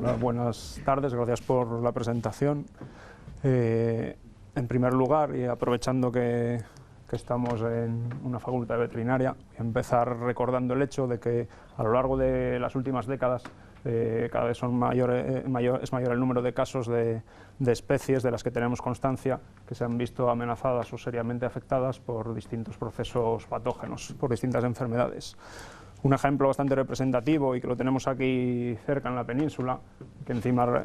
Hola, buenas tardes, gracias por la presentación. En primer lugar, y aprovechando que estamos en una facultad de veterinaria, voy a empezar recordando el hecho de que a lo largo de las últimas décadas cada vez es mayor el número de casos de especies de las que tenemos constancia que se han visto amenazadas o seriamente afectadas por distintos procesos patógenos, por distintas enfermedades. Un ejemplo bastante representativo y que lo tenemos aquí cerca en la península, que encima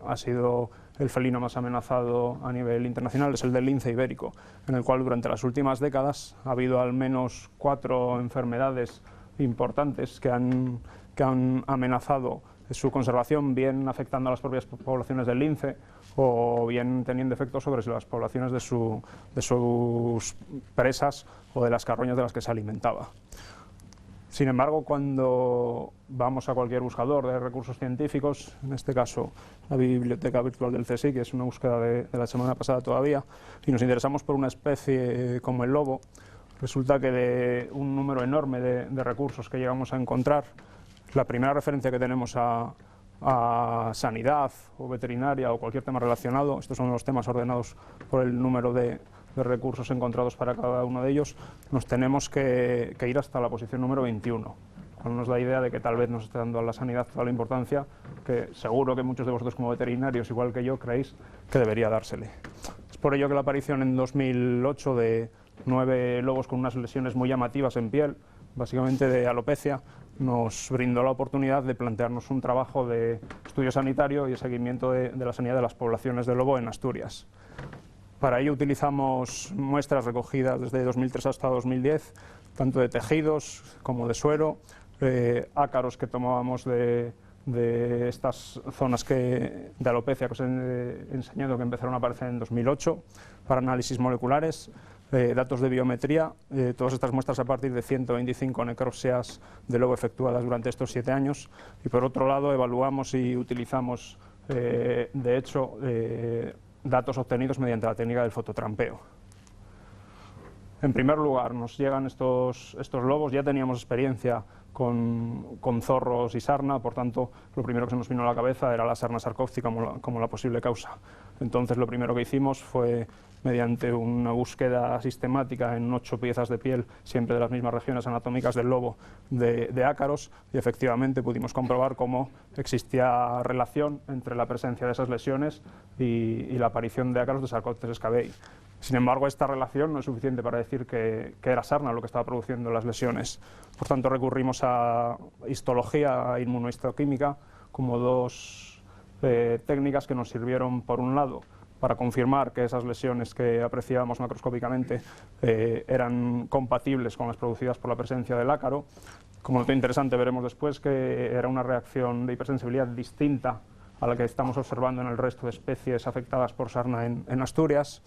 ha sido el felino más amenazado a nivel internacional, es el del lince ibérico, en el cual durante las últimas décadas ha habido al menos 4 enfermedades importantes que han amenazado su conservación, bien afectando a las propias poblaciones del lince o bien teniendo efectos sobre las poblaciones de sus presas o de las carroñas de las que se alimentaba. Sin embargo, cuando vamos a cualquier buscador de recursos científicos, en este caso la biblioteca virtual del CSIC, que es una búsqueda de la semana pasada todavía, y nos interesamos por una especie como el lobo, resulta que de un número enorme de recursos que llegamos a encontrar, la primera referencia que tenemos a sanidad o veterinaria o cualquier tema relacionado, estos son los temas ordenados por el número de recursos encontrados para cada uno de ellos, nos tenemos que ir hasta la posición número 21, lo cual nos da la idea de que tal vez nos esté dando a la sanidad toda la importancia que seguro que muchos de vosotros como veterinarios, igual que yo, creéis que debería dársele. Es por ello que la aparición en 2008 de 9 lobos con unas lesiones muy llamativas en piel, básicamente de alopecia, nos brindó la oportunidad de plantearnos un trabajo de estudio sanitario y de seguimiento de la sanidad de las poblaciones de lobo en Asturias. Para ello utilizamos muestras recogidas desde 2003 hasta 2010, tanto de tejidos como de suero, ácaros que tomábamos de estas zonas de alopecia que os he enseñado que empezaron a aparecer en 2008, para análisis moleculares, datos de biometría, todas estas muestras a partir de 125 necropsias de lobo efectuadas durante estos 7 años, y por otro lado evaluamos y utilizamos, de hecho, datos obtenidos mediante la técnica del fototrampeo. En primer lugar, nos llegan estos lobos, ya teníamos experiencia con zorros y sarna, por tanto, lo primero que se nos vino a la cabeza era la sarna sarcóptica como la posible causa. Entonces, lo primero que hicimos fue, mediante una búsqueda sistemática en 8 piezas de piel, siempre de las mismas regiones anatómicas del lobo, de ácaros, y efectivamente pudimos comprobar cómo existía relación entre la presencia de esas lesiones y la aparición de ácaros de Sarcoptes scabei. Sin embargo, esta relación no es suficiente para decir que era sarna lo que estaba produciendo las lesiones. Por tanto, recurrimos a histología, a inmunohistoquímica, como 2 técnicas que nos sirvieron, por un lado, para confirmar que esas lesiones que apreciábamos macroscópicamente eran compatibles con las producidas por la presencia del ácaro. Como dato interesante, veremos después que era una reacción de hipersensibilidad distinta a la que estamos observando en el resto de especies afectadas por sarna en Asturias.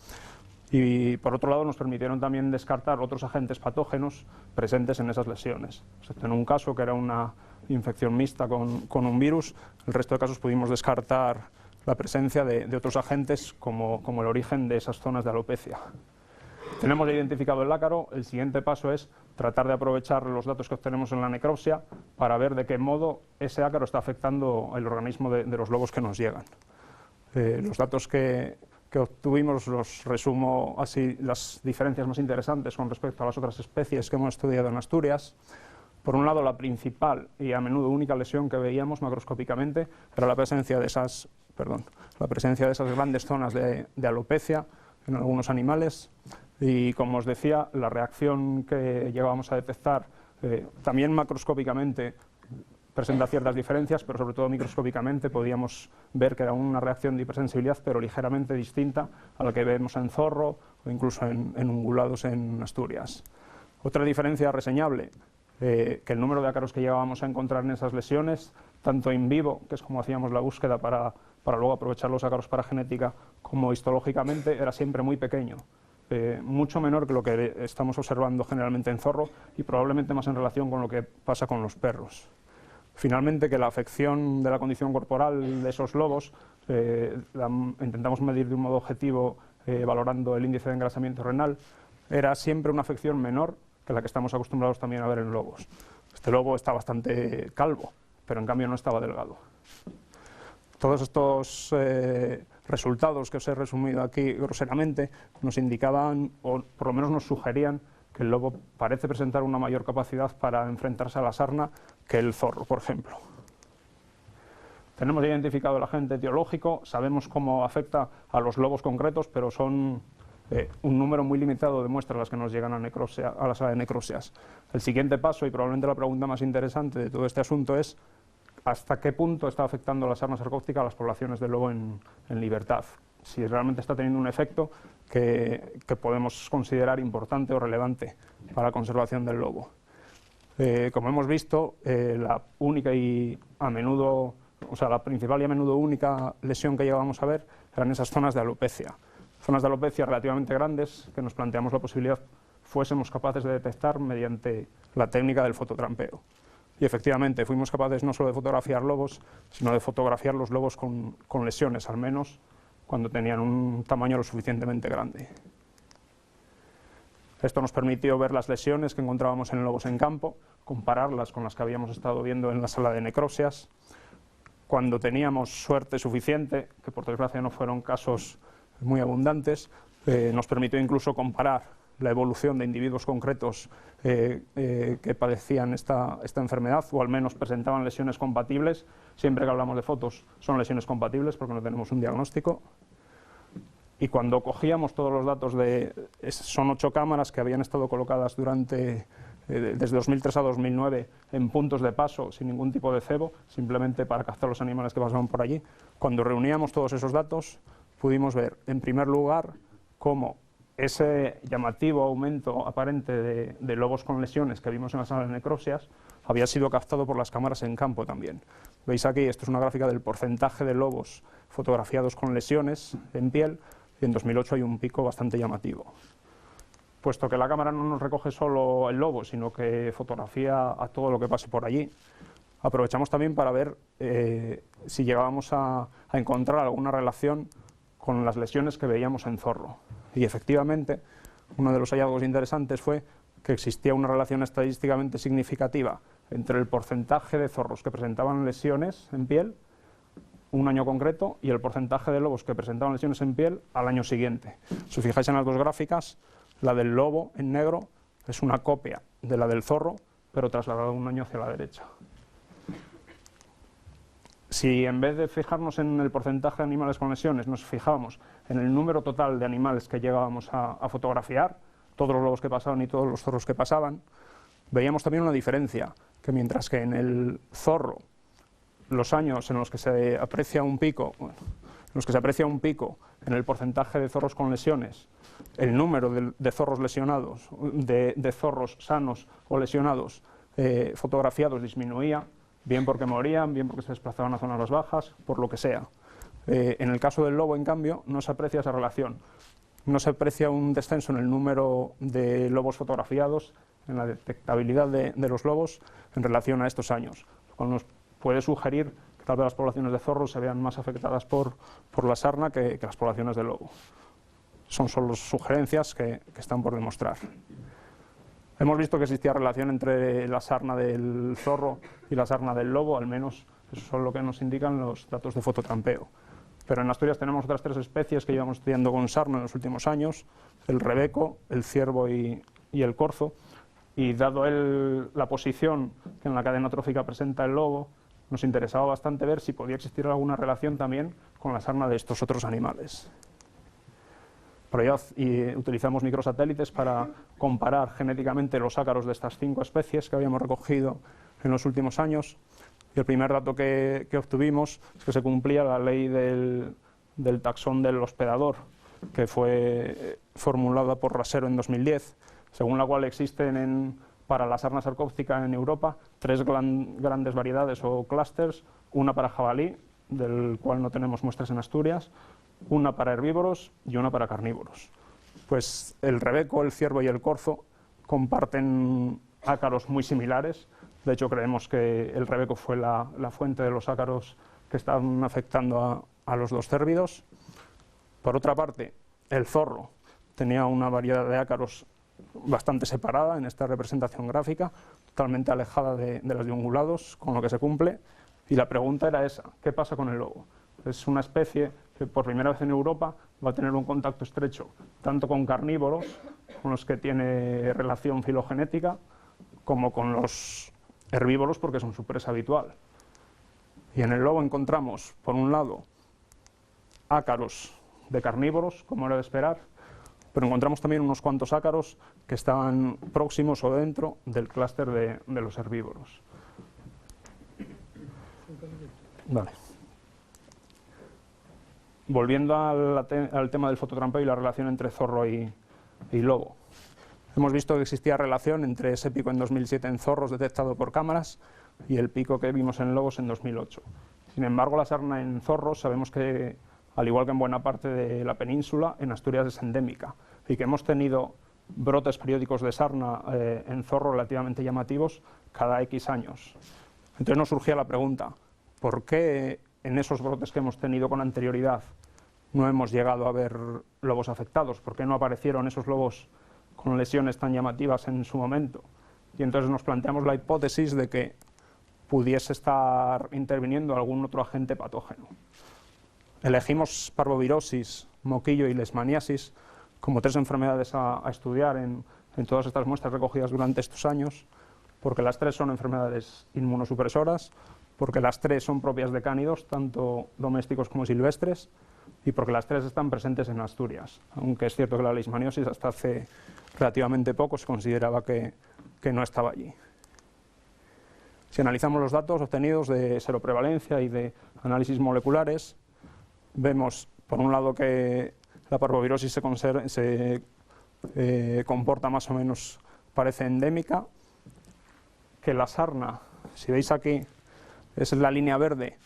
Y por otro lado nos permitieron también descartar otros agentes patógenos presentes en esas lesiones, excepto en un caso que era una infección mixta con un virus. El resto de casos pudimos descartar la presencia de otros agentes como el origen de esas zonas de alopecia. Tenemos identificado el ácaro, el siguiente paso es tratar de aprovechar los datos que obtenemos en la necropsia para ver de qué modo ese ácaro está afectando el organismo de los lobos que nos llegan. Los datos que obtuvimos los resumo así, las diferencias más interesantes con respecto a las otras especies que hemos estudiado en Asturias. Por un lado, la principal y a menudo única lesión que veíamos macroscópicamente era la presencia de esas grandes zonas de alopecia en algunos animales, y como os decía, la reacción que llegábamos a detectar también macroscópicamente presenta ciertas diferencias, pero sobre todo microscópicamente podíamos ver que era una reacción de hipersensibilidad, pero ligeramente distinta a la que vemos en zorro o incluso en ungulados en Asturias. Otra diferencia reseñable, que el número de ácaros que llegábamos a encontrar en esas lesiones, tanto in vivo, que es como hacíamos la búsqueda para luego aprovechar los ácaros para genética, como histológicamente, era siempre muy pequeño. Mucho menor que lo que estamos observando generalmente en zorro y probablemente más en relación con lo que pasa con los perros. Finalmente, que la afección de la condición corporal de esos lobos intentamos medir de un modo objetivo valorando el índice de engrasamiento renal, era siempre una afección menor que la que estamos acostumbrados también a ver en lobos. Este lobo está bastante calvo, pero en cambio no estaba delgado. Todos estos resultados que os he resumido aquí groseramente nos indicaban, o por lo menos nos sugerían, que el lobo parece presentar una mayor capacidad para enfrentarse a la sarna que el zorro, por ejemplo. Tenemos identificado el agente etiológico, sabemos cómo afecta a los lobos concretos, pero son un número muy limitado de muestras las que nos llegan a la sala de necropsias. El siguiente paso, y probablemente la pregunta más interesante de todo este asunto, es hasta qué punto está afectando la sarna sarcóptica a las poblaciones de lobo en libertad. Si realmente está teniendo un efecto que podemos considerar importante o relevante para la conservación del lobo. Como hemos visto, la única y a menudo, o sea, la principal y a menudo única lesión que llegábamos a ver eran esas zonas de alopecia. Zonas de alopecia relativamente grandes que nos planteamos la posibilidad fuésemos capaces de detectar mediante la técnica del fototrampeo. Y efectivamente fuimos capaces no solo de fotografiar lobos, sino de fotografiar los lobos con lesiones, al menos cuando tenían un tamaño lo suficientemente grande. Esto nos permitió ver las lesiones que encontrábamos en lobos en campo, compararlas con las que habíamos estado viendo en la sala de necropsias. Cuando teníamos suerte suficiente, que por desgracia no fueron casos muy abundantes, nos permitió incluso comparar la evolución de individuos concretos que padecían esta enfermedad, o al menos presentaban lesiones compatibles. Siempre que hablamos de fotos son lesiones compatibles porque no tenemos un diagnóstico. Y cuando cogíamos todos los datos son 8 cámaras que habían estado colocadas desde 2003 a 2009 en puntos de paso sin ningún tipo de cebo, simplemente para captar los animales que pasaban por allí. Cuando reuníamos todos esos datos pudimos ver, en primer lugar, cómo ese llamativo aumento aparente de lobos con lesiones que vimos en la sala de necropsias había sido captado por las cámaras en campo también. Veis aquí, esto es una gráfica del porcentaje de lobos fotografiados con lesiones en piel, y en 2008 hay un pico bastante llamativo. Puesto que la cámara no nos recoge solo el lobo, sino que fotografía a todo lo que pase por allí, aprovechamos también para ver si llegábamos a encontrar alguna relación con las lesiones que veíamos en zorro. Y efectivamente, uno de los hallazgos interesantes fue que existía una relación estadísticamente significativa entre el porcentaje de zorros que presentaban lesiones en piel un año concreto y el porcentaje de lobos que presentaban lesiones en piel al año siguiente. Si os fijáis en las dos gráficas, la del lobo en negro es una copia de la del zorro, pero trasladada un año hacia la derecha. Si en vez de fijarnos en el porcentaje de animales con lesiones, nos fijábamos en el número total de animales que llegábamos a fotografiar, todos los lobos que pasaban y todos los zorros que pasaban, veíamos también una diferencia, que mientras que en el zorro, los años en los que se aprecia un pico, en el porcentaje de zorros con lesiones, el número de zorros lesionados, de zorros sanos o lesionados fotografiados disminuía, bien porque morían, bien porque se desplazaban a zonas más bajas, por lo que sea. En el caso del lobo, en cambio, no se aprecia esa relación. No se aprecia un descenso en el número de lobos fotografiados, en la detectabilidad de los lobos en relación a estos años, lo cual nos puede sugerir que tal vez las poblaciones de zorros se vean más afectadas por la sarna que las poblaciones de lobo. Son solo sugerencias que están por demostrar. Hemos visto que existía relación entre la sarna del zorro y la sarna del lobo, al menos eso es lo que nos indican los datos de fototrampeo. Pero en Asturias tenemos otras 3 especies que llevamos estudiando con sarna en los últimos años, el rebeco, el ciervo y el corzo, y dado la posición que en la cadena trófica presenta el lobo, nos interesaba bastante ver si podía existir alguna relación también con la sarna de estos otros animales. Por ello utilizamos microsatélites para comparar genéticamente los ácaros de estas 5 especies que habíamos recogido en los últimos años. Y el primer dato que obtuvimos es que se cumplía la ley del taxón del hospedador, que fue formulada por Rasero en 2010, según la cual existen para la sarna sarcóptica en Europa 3 grandes variedades o clústeres, una para jabalí, del cual no tenemos muestras en Asturias, una para herbívoros y una para carnívoros. Pues el rebeco, el ciervo y el corzo comparten ácaros muy similares. De hecho, creemos que el rebeco fue la fuente de los ácaros que estaban afectando a los 2 cérvidos. Por otra parte, el zorro tenía una variedad de ácaros bastante separada en esta representación gráfica, totalmente alejada de las de ungulados, con lo que se cumple. Y la pregunta era esa: ¿qué pasa con el lobo? Es una especie que por primera vez en Europa va a tener un contacto estrecho tanto con carnívoros, con los que tiene relación filogenética, como con los herbívoros, porque son su presa habitual. Y en el lobo encontramos, por un lado, ácaros de carnívoros, como era de esperar, pero encontramos también unos cuantos ácaros que estaban próximos o dentro del clúster de los herbívoros. Vale. Volviendo al tema del fototrampeo y la relación entre zorro y lobo. Hemos visto que existía relación entre ese pico en 2007 en zorros detectado por cámaras y el pico que vimos en lobos en 2008. Sin embargo, la sarna en zorros sabemos que, al igual que en buena parte de la península, en Asturias es endémica y que hemos tenido brotes periódicos de sarna en zorros relativamente llamativos cada X años. Entonces nos surgía la pregunta, ¿por qué en esos brotes que hemos tenido con anterioridad no hemos llegado a ver lobos afectados? ¿Por qué no aparecieron esos lobos con lesiones tan llamativas en su momento? Y entonces nos planteamos la hipótesis de que pudiese estar interviniendo algún otro agente patógeno. Elegimos parvovirosis, moquillo y leishmaniasis como 3 enfermedades a estudiar en todas estas muestras recogidas durante estos años, porque las 3 son enfermedades inmunosupresoras, porque las 3 son propias de cánidos, tanto domésticos como silvestres, y porque las 3 están presentes en Asturias, aunque es cierto que la leishmaniosis hasta hace relativamente poco se consideraba que no estaba allí. Si analizamos los datos obtenidos de seroprevalencia y de análisis moleculares, vemos por un lado que la parvovirosis se comporta más o menos, parece endémica, que la sarna, si veis aquí, es la línea verde,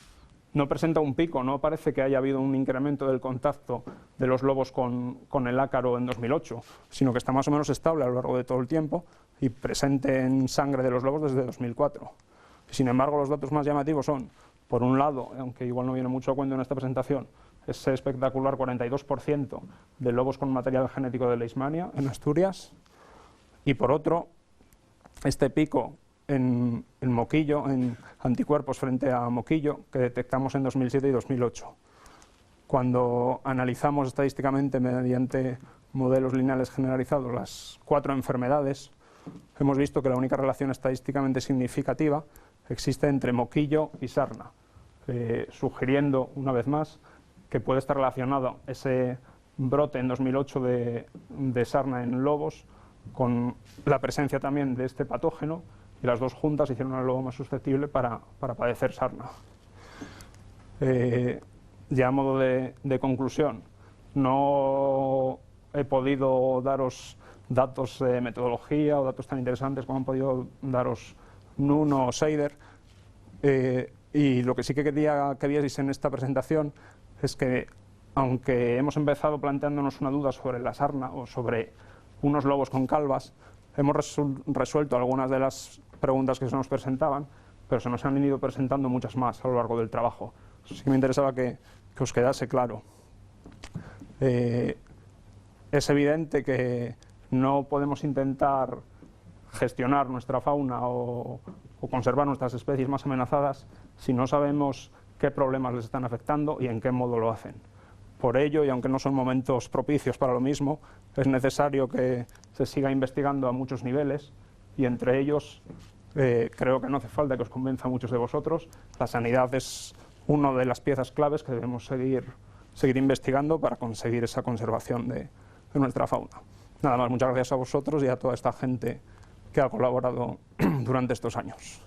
no presenta un pico, no parece que haya habido un incremento del contacto de los lobos con el ácaro en 2008, sino que está más o menos estable a lo largo de todo el tiempo y presente en sangre de los lobos desde 2004. Sin embargo, los datos más llamativos son, por un lado, aunque igual no viene mucho a cuento en esta presentación, ese espectacular 42% de lobos con material genético de Leishmania en Asturias, y por otro, este pico en moquillo, en anticuerpos frente a moquillo, que detectamos en 2007 y 2008. Cuando analizamos estadísticamente mediante modelos lineales generalizados las 4 enfermedades, hemos visto que la única relación estadísticamente significativa existe entre moquillo y sarna, sugiriendo, una vez más, que puede estar relacionado ese brote en 2008 de sarna en lobos con la presencia también de este patógeno, y las 2 juntas hicieron al lobo más susceptible para padecer sarna. Ya a modo de conclusión, no he podido daros datos de metodología o datos tan interesantes como han podido daros Nuno o Seider, y lo que sí que quería que vieseis en esta presentación es que, aunque hemos empezado planteándonos una duda sobre la sarna o sobre unos lobos con calvas, hemos resuelto algunas de las preguntas que se nos presentaban, pero se nos han ido presentando muchas más a lo largo del trabajo. Sí que me interesaba que os quedase claro. Es evidente que no podemos intentar gestionar nuestra fauna o conservar nuestras especies más amenazadas si no sabemos qué problemas les están afectando y en qué modo lo hacen. Por ello, y aunque no son momentos propicios para lo mismo, es necesario que se siga investigando a muchos niveles, y entre ellos creo que no hace falta que os convenza a muchos de vosotros, la sanidad es una de las piezas claves que debemos seguir investigando para conseguir esa conservación de nuestra fauna. Nada más, muchas gracias a vosotros y a toda esta gente que ha colaborado durante estos años.